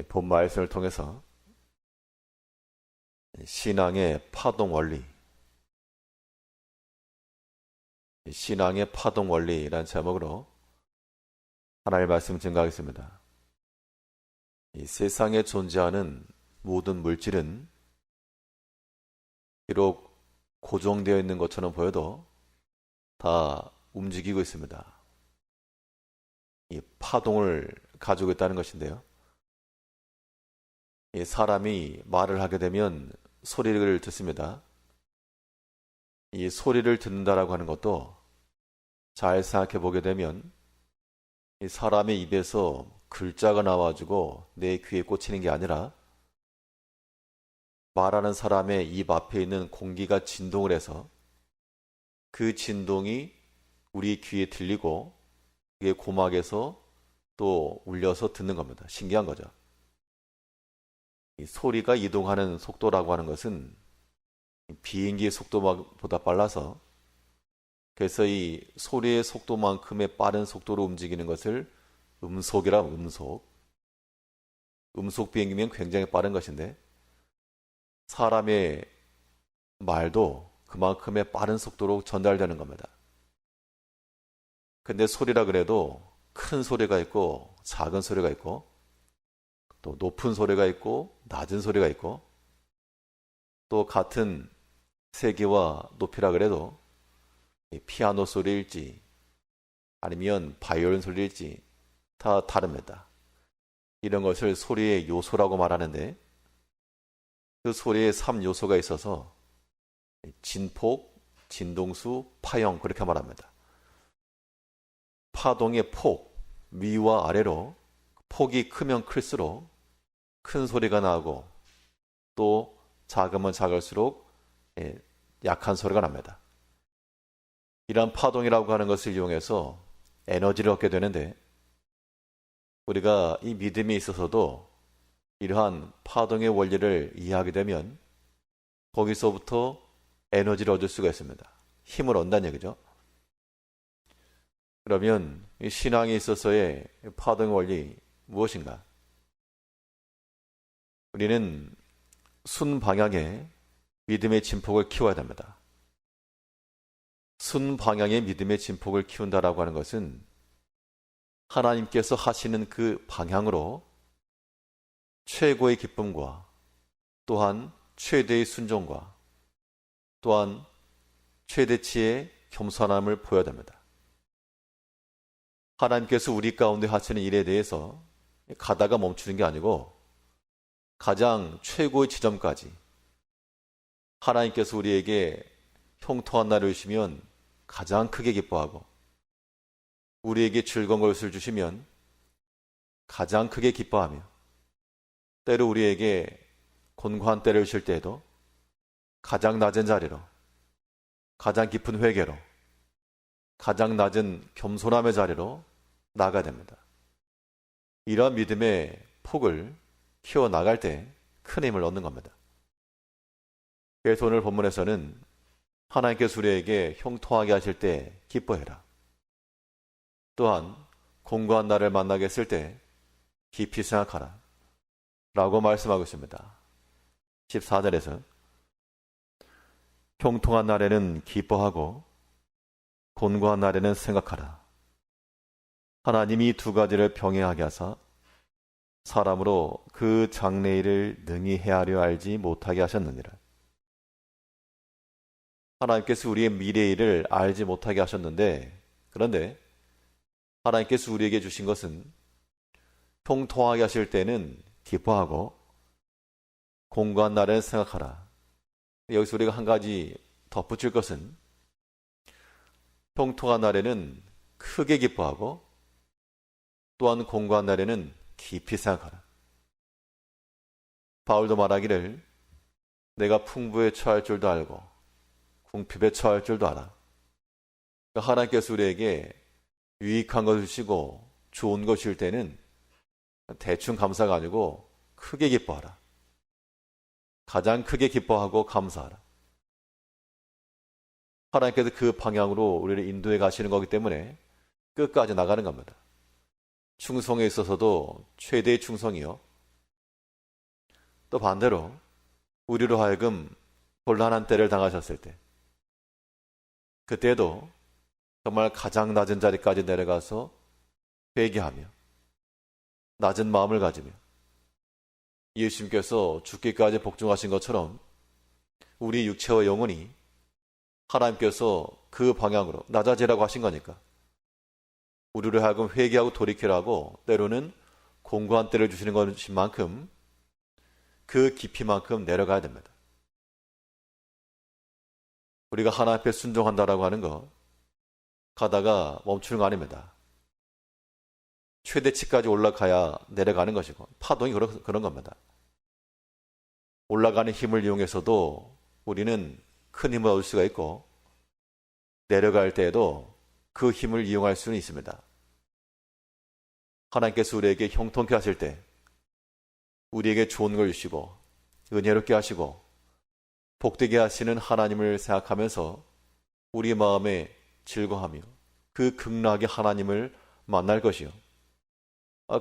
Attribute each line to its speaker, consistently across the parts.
Speaker 1: 본 말씀을 통해서 신앙의 파동 원리, 신앙의 파동 원리라는 제목으로 하나님의 말씀 증거하겠습니다. 이 세상에 존재하는 모든 물질은 비록 고정되어 있는 것처럼 보여도 다 움직이고 있습니다. 이 파동을 가지고 있다는 것인데요. 이 사람이 말을 하게 되면 소리를 듣습니다. 이 소리를 듣는다라고 하는 것도 잘 생각해 보게 되면 이 사람의 입에서 글자가 나와가지고 내 귀에 꽂히는 게 아니라 말하는 사람의 입 앞에 있는 공기가 진동을 해서 그 진동이 우리 귀에 들리고 그게 고막에서 또 울려서 듣는 겁니다. 신기한 거죠. 이 소리가 이동하는 속도라고 하는 것은 비행기의 속도보다 빨라서, 그래서 이 소리의 속도만큼의 빠른 속도로 움직이는 것을 음속이라고. 음속 비행기면 굉장히 빠른 것인데 사람의 말도 그만큼의 빠른 속도로 전달되는 겁니다. 근데 소리라 그래도 큰 소리가 있고 작은 소리가 있고 또 높은 소리가 있고 낮은 소리가 있고 또 같은 세기와 높이라 그래도 피아노 소리일지 아니면 바이올린 소리일지 다 다릅니다. 이런 것을 소리의 요소라고 말하는데 그 소리에 3요소가 있어서 진폭, 진동수, 파형 그렇게 말합니다. 파동의 폭, 위와 아래로 폭이 크면 클수록 큰 소리가 나고 또 작으면 작을수록 약한 소리가 납니다. 이러한 파동이라고 하는 것을 이용해서 에너지를 얻게 되는데 우리가 이 믿음에 있어서도 이러한 파동의 원리를 이해하게 되면 거기서부터 에너지를 얻을 수가 있습니다. 힘을 얻는다는 얘기죠. 그러면 이 신앙에 있어서의 파동 원리 무엇인가? 우리는 순방향의 믿음의 진폭을 키워야 됩니다. 순방향의 믿음의 진폭을 키운다라고 하는 것은 하나님께서 하시는 그 방향으로 최고의 기쁨과 또한 최대의 순종과 또한 최대치의 겸손함을 보여야 됩니다. 하나님께서 우리 가운데 하시는 일에 대해서 가다가 멈추는 게 아니고 가장 최고의 지점까지 하나님께서 우리에게 형통한 날을 주시면 가장 크게 기뻐하고 우리에게 즐거운 것을 주시면 가장 크게 기뻐하며 때로 우리에게 곤고한 때를 주실 때에도 가장 낮은 자리로 가장 깊은 회개로 가장 낮은 겸손함의 자리로 나아가야 됩니다. 이러한 믿음의 폭을 키워나갈 때 큰 힘을 얻는 겁니다. 그래서 오늘 본문에서는 하나님께서 우리에게 형통하게 하실 때 기뻐해라. 또한 공고한 날을 만나게 했을 때 깊이 생각하라 라고 말씀하고 있습니다. 14절에서 형통한 날에는 기뻐하고 곤고한 날에는 생각하라. 하나님이 두 가지를 병행하게 하사 사람으로 그 장래일을 능히 헤아려 알지 못하게 하셨느니라. 하나님께서 우리의 미래일을 알지 못하게 하셨는데, 그런데 하나님께서 우리에게 주신 것은 형통하게 하실 때는 기뻐하고 공고한 날에는 생각하라. 여기서 우리가 한 가지 덧붙일 것은 형통한 날에는 크게 기뻐하고 또한 공고한 날에는 깊이 생각하라. 바울도 말하기를 내가 풍부에 처할 줄도 알고 궁핍에 처할 줄도 알아. 그러니까 하나님께서 우리에게 유익한 것을 주시고 좋은 것일 때는 대충 감사가 아니고 크게 기뻐하라. 가장 크게 기뻐하고 감사하라. 하나님께서 그 방향으로 우리를 인도해 가시는 거기 때문에 끝까지 나가는 겁니다. 충성에 있어서도 최대의 충성이요 또 반대로 우리로 하여금 곤란한 때를 당하셨을 때, 그때도 정말 가장 낮은 자리까지 내려가서 회개하며 낮은 마음을 가지며 예수님께서 죽기까지 복종하신 것처럼 우리 육체와 영혼이 하나님께서 그 방향으로 낮아지라고 하신 거니까 우리를 하여금 회개하고 돌이키라고 때로는 공고한 때를 주시는 것인 만큼 그 깊이만큼 내려가야 됩니다. 우리가 하나님 앞에 순종한다라고 하는 거 가다가 멈추는 거 아닙니다. 최대치까지 올라가야 내려가는 것이고 파동이 그런 겁니다. 올라가는 힘을 이용해서도 우리는 큰 힘을 얻을 수가 있고 내려갈 때에도 그 힘을 이용할 수는 있습니다. 하나님께서 우리에게 형통케 하실 때 우리에게 좋은 걸 주시고 은혜롭게 하시고 복되게 하시는 하나님을 생각하면서 우리 마음에 즐거워하며 그 극락의 하나님을 만날 것이요.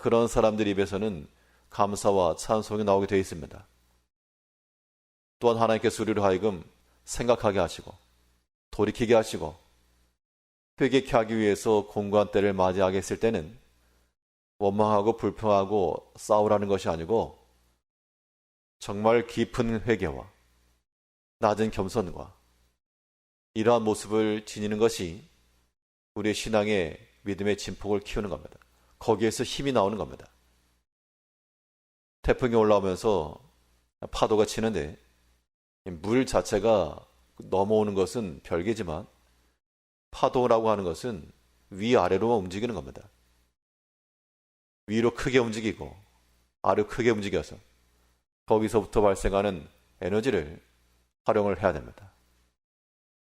Speaker 1: 그런 사람들 입에서는 감사와 찬송이 나오게 되어 있습니다. 또한 하나님께서 우리를 하여금 생각하게 하시고 돌이키게 하시고 회개케 하기 위해서 공고한 때를 맞이하게 했을 때는 원망하고 불평하고 싸우라는 것이 아니고 정말 깊은 회개와 낮은 겸손과 이러한 모습을 지니는 것이 우리의 신앙의 믿음의 진폭을 키우는 겁니다. 거기에서 힘이 나오는 겁니다. 태풍이 올라오면서 파도가 치는데 물 자체가 넘어오는 것은 별개지만 파도라고 하는 것은 위아래로만 움직이는 겁니다. 위로 크게 움직이고 아래로 크게 움직여서 거기서부터 발생하는 에너지를 활용을 해야 됩니다.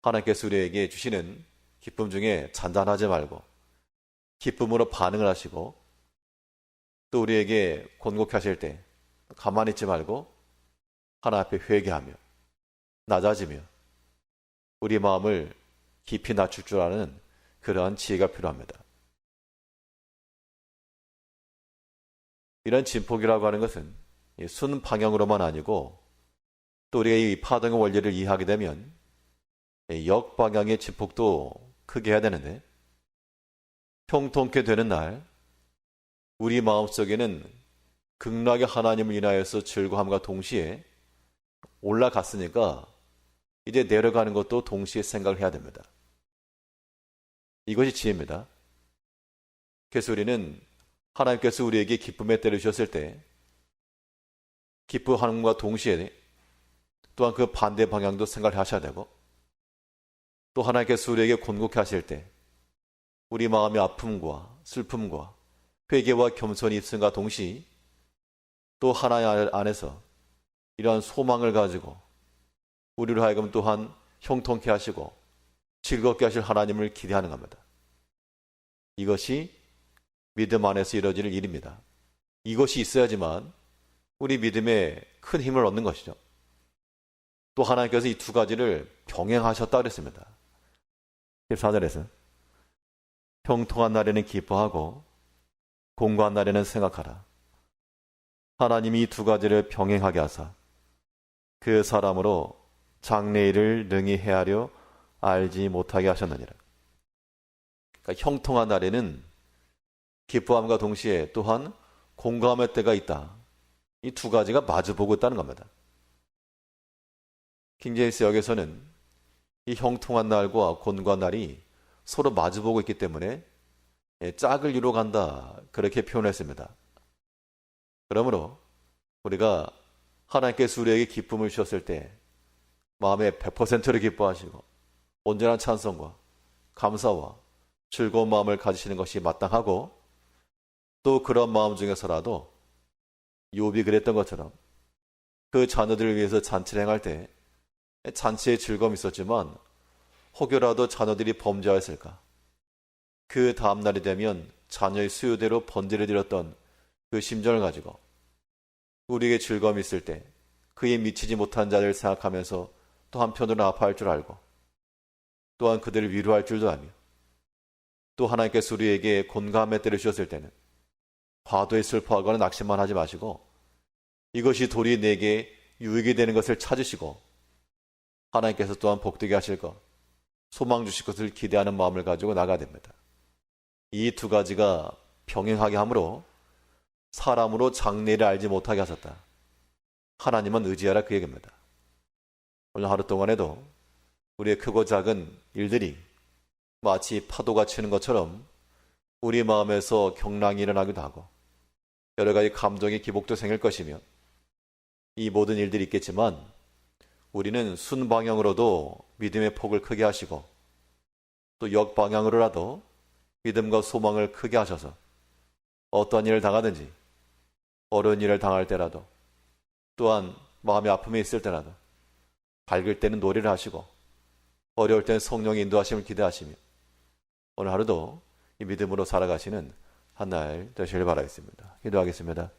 Speaker 1: 하나님께서 우리에게 주시는 기쁨 중에 잔잔하지 말고 기쁨으로 반응을 하시고 또 우리에게 곤곡해 하실 때 가만히 있지 말고 하나님 앞에 회개하며 낮아지며 우리 마음을 깊이 낮출 줄 아는 그러한 지혜가 필요합니다. 이런 진폭이라고 하는 것은 순 방향으로만 아니고 또 우리가 이 파동의 원리를 이해하게 되면 역방향의 진폭도 크게 해야 되는데 형통케 되는 날 우리 마음속에는 극락의 하나님을 인하여서 즐거움과 동시에 올라갔으니까 이제 내려가는 것도 동시에 생각을 해야 됩니다. 이것이 지혜입니다. 그래서 우리는 하나님께서 우리에게 기쁨의 때를 주셨을 때 기뻐하는과 동시에 또한 그 반대 방향도 생각을 하셔야 되고 또 하나님께서 우리에게 곤곡해 하실 때 우리 마음의 아픔과 슬픔과 회개와 겸손이 있음과 동시에 또 하나님 안에서 이러한 소망을 가지고 우리를 하여금 또한 형통케 하시고 즐겁게 하실 하나님을 기대하는 겁니다. 이것이 믿음 안에서 이루어질 일입니다. 이것이 있어야지만 우리 믿음에 큰 힘을 얻는 것이죠. 또 하나님께서 이 두 가지를 병행하셨다 그랬습니다. 14절에서 형통한 날에는 기뻐하고 공고한 날에는 생각하라. 하나님이 이 두 가지를 병행하게 하사 그 사람으로 장래일을 능히 헤아려 알지 못하게 하셨느니라. 그러니까 형통한 날에는 기뻐함과 동시에 또한 공감할 때가 있다. 이 두 가지가 마주보고 있다는 겁니다. 킹제임스 역에서는 이 형통한 날과 곤고한 날이 서로 마주보고 있기 때문에 짝을 이루어 간다 그렇게 표현했습니다. 그러므로 우리가 하나님께서 우리에게 기쁨을 주셨을 때 마음의 100%를 기뻐하시고 온전한 찬송과 감사와 즐거운 마음을 가지시는 것이 마땅하고 또 그런 마음 중에서라도 욥이 그랬던 것처럼 그 자녀들을 위해서 잔치를 행할 때 잔치에 즐거움이 있었지만 혹여라도 자녀들이 범죄하였을까 그 다음날이 되면 자녀의 수요대로 번제를 드렸던 그 심정을 가지고 우리에게 즐거움이 있을 때 그에 미치지 못한 자를 생각하면서 또 한편으로는 아파할 줄 알고 또한 그들을 위로할 줄도 알며 또 하나님께서 우리에게 곤감의 때를 주셨을 때는 과도히 슬퍼하거나 낙심만 하지 마시고 이것이 도리어 내게 유익이 되는 것을 찾으시고 하나님께서 또한 복되게 하실 것, 소망 주실 것을 기대하는 마음을 가지고 나가야 됩니다. 이 두 가지가 병행하게 하므로 사람으로 장래를 알지 못하게 하셨다. 하나님은 의지하라 그 얘기입니다. 오늘 하루 동안에도 우리의 크고 작은 일들이 마치 파도가 치는 것처럼 우리 마음에서 경랑이 일어나기도 하고 여러 가지 감정의 기복도 생길 것이며 이 모든 일들이 있겠지만 우리는 순방향으로도 믿음의 폭을 크게 하시고 또 역방향으로라도 믿음과 소망을 크게 하셔서 어떠한 일을 당하든지 어려운 일을 당할 때라도 또한 마음의 아픔이 있을 때라도 밝을 때는 노래를 하시고 어려울 때는 성령의 인도하심을 기대하시며 오늘 하루도 이 믿음으로 살아가시는 한 날 되시길 바라겠습니다. 기도하겠습니다.